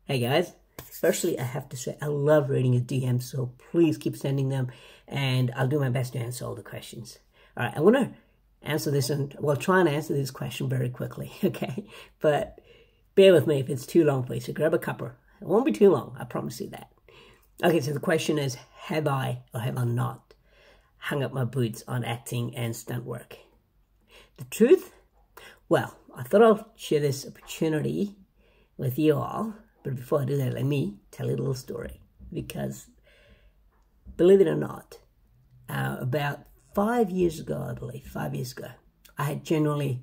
Hey guys, firstly I have to say I love reading your DMs, so please keep sending them and I'll do my best to answer all the questions. Alright, I want to answer this and, well, try and answer this question very quickly, okay? But bear with me if it's too long, please. So grab a cuppa. It won't be too long, I promise you that. Okay, so the question is, have I or have I not hung up my boots on acting and stunt work? The truth? Well, I thought I'll share this opportunity with you all. But before I do that, let me tell you a little story. Because, believe it or not, about 5 years ago, I believe, 5 years ago, I had genuinely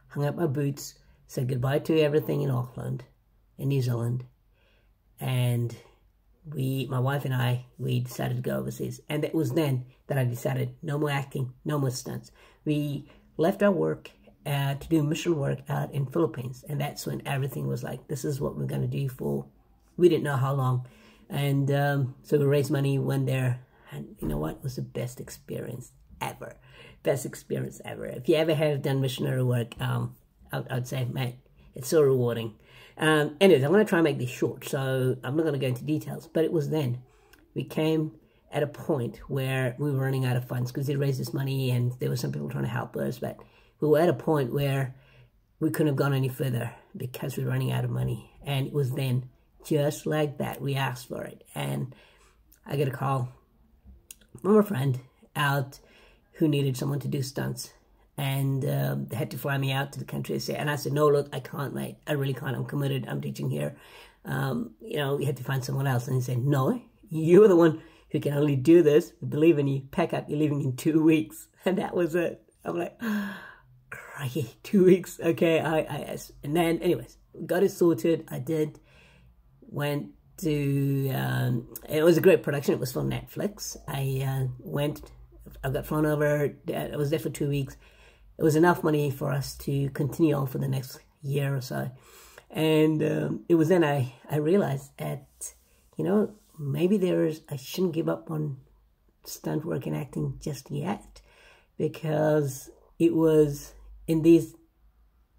hung up my boots, said goodbye to everything in Auckland, in New Zealand, and my wife and I, we decided to go overseas. And it was then that I decided no more acting, no more stunts. We left our work to do mission work out in Philippines, and that's when everything was like, this is what we're going to do for, we didn't know how long. And so we raised money, went there, and you know what, it was the best experience ever. Best experience ever. If you ever have done missionary work, I'd say, mate, it's so rewarding. Anyways, I'm going to try and make this short, so I'm not going to go into details, but it was then we came at a point where we were running out of funds because they raised this money and there were some people trying to help us, but we were at a point where we couldn't have gone any further because we were running out of money. And it was then, just like that, we asked for it. And I got a call from a friend out who needed someone to do stunts. And they had to fly me out to the country. And I said, no, look, I can't, mate. I really can't. I'm committed. I'm teaching here. You know, we had to find someone else. And he said, no, you're the one who can only do this. We believe in you. Pack up. You're leaving in 2 weeks. And that was it. I'm like, crikey, 2 weeks. Okay, and then, anyways, got it sorted. I did. Went to, it was a great production. It was for Netflix. I got flown over. I was there for 2 weeks. It was enough money for us to continue on for the next year or so. And it was then I realized that, you know, maybe I shouldn't give up on stunt work and acting just yet, because it was in these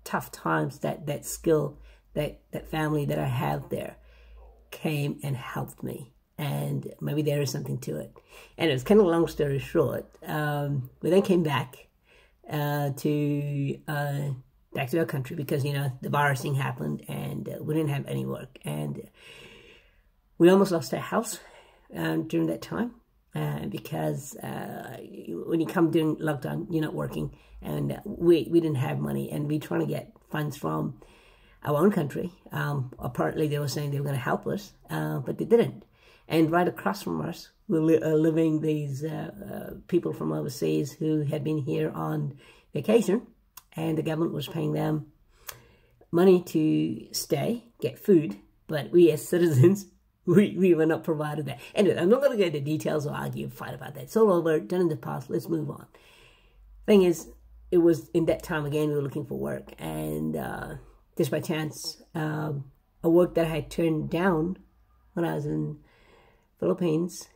tough times that skill, that family that I have there came and helped me. And maybe there is something to it. And it's kind of a long story short. We then came back to our country because, you know, the virus thing happened and we didn't have any work. And we almost lost our house during that time because when you come during lockdown, you're not working. And we didn't have money, and we trying to get funds from our own country. Apparently they were saying they were going to help us, but they didn't. And right across from us were living these people from overseas who had been here on vacation, and the government was paying them money to stay, get food, but we as citizens, we were not provided that. Anyway, I'm not going to go into details or argue, fight about that. It's all over, done in the past, let's move on. Thing is, it was in that time again, we were looking for work, and just by chance, a work that I had turned down when I was in Philippines,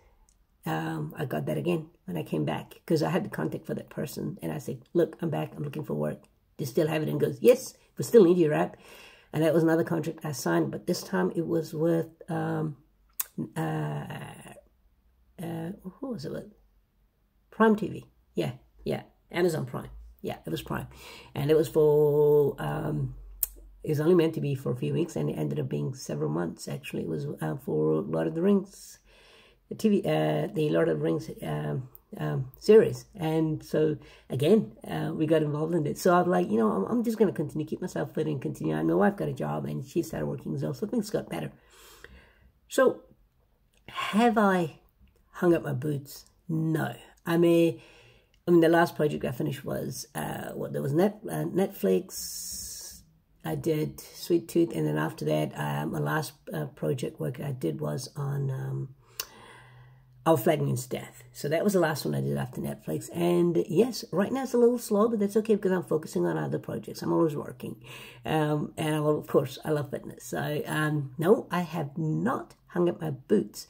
I got that again when I came back, because I had the contact for that person, and I said, look, I'm back, I'm looking for work. Do you still have it? And goes, yes, we still need you, right? And that was another contract I signed, but this time it was with, who was it with? Prime TV. Yeah, Amazon Prime. Yeah, it was Prime. And it was for, it was only meant to be for a few weeks, and it ended up being several months, actually. It was for Lord of the Rings, the Lord of the Rings series. And so, again, we got involved in it. So I was like, you know, I'm just going to continue, keep myself fit and continue. And my wife got a job, and she started working as well, so things got better. So, have I hung up my boots? No. I mean, the last project I finished was, there was Netflix. I did Sweet Tooth, and then after that, my last project work I did was on Our Flag Means Death. So that was the last one I did after Netflix. And yes, right now it's a little slow, but that's okay because I'm focusing on other projects. I'm always working. And of course, I love fitness. So no, I have not hung up my boots.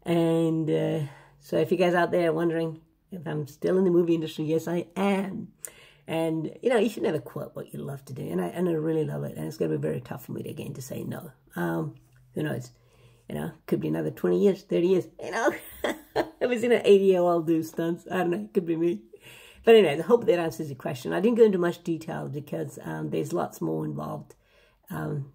And so if you guys out there are wondering if I'm still in the movie industry, yes, I am. And, you know, you should never quit what you love to do. And I really love it. And it's going to be very tough for me again to say no. Who knows? You know, could be another 20 years, 30 years. You know, I was in an 80-year-old do stunts. I don't know. It could be me. But anyway, I hope that answers your question. I didn't go into much detail because there's lots more involved in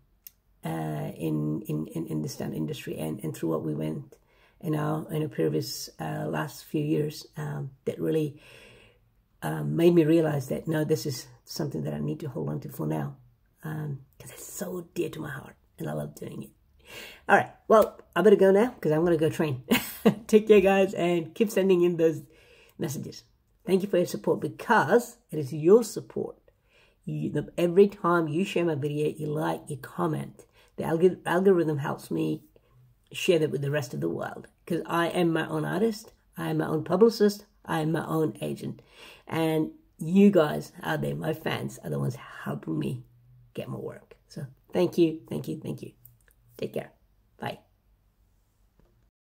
the stunt industry and through what we went in a previous last few years that really made me realize that, no, this is something that I need to hold on to for now because it's so dear to my heart and I love doing it. All right, well, I better go now because I'm going to go train. Take care, guys, and keep sending in those messages. Thank you for your support because it is your support. Every time you share my video, you like, you comment, the algorithm helps me share that with the rest of the world because I am my own artist. I am my own publicist. I am my own agent. And you guys out there, my fans, are the ones helping me get my work. So thank you, thank you, thank you. Take care.